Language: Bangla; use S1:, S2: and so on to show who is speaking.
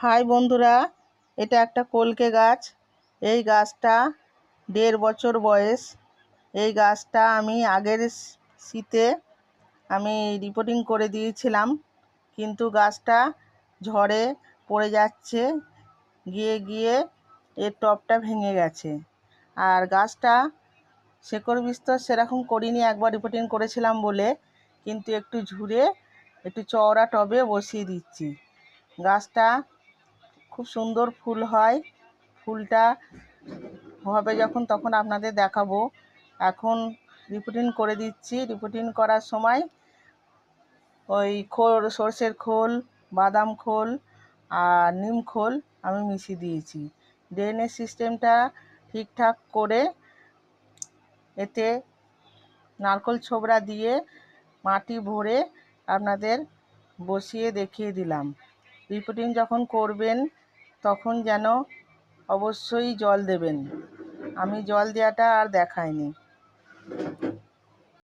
S1: হাই বন্ধুরা, এটা একটা কলকে গাছ। এই গাছটা 1.5 বছর বয়স। এই গাছটা আমি আগের শীতে আমি রিপোর্টিং করে দিয়েছিলাম, কিন্তু গাছটা ঝড়ে পড়ে যাচ্ছে, গিয়ে গিয়ে এর টবটা ভেঙে গেছে। আর গাছটা শেকড় বিস্তার সেরকম করিনি, একবার রিপোর্টিং করেছিলাম বলে, কিন্তু একটু ঝুরে একটু চওড়া টবে বসিয়ে দিচ্ছি। গাছটা খুব সুন্দর ফুল হয়। ফুলটা হবে যখন তখন আপনাদের দেখাবো। এখন রিপোর্টিং করে দিচ্ছি। রিপোর্টিং করার সময় ওই সর্ষের খোল, বাদাম খোল আর নিম খোল আমি মিশিয়ে দিয়েছি। ড্রেনেজ সিস্টেমটা ঠিকঠাক করে এতে নারকেল ছোবড়া দিয়ে মাটি ভরে আপনাদের বসিয়ে দেখিয়ে দিলাম। রিপোর্টিং যখন করবেন তখন যেন অবশ্যই জল দেবেন। আমি জল দেওয়াটা আর দেখাইনি।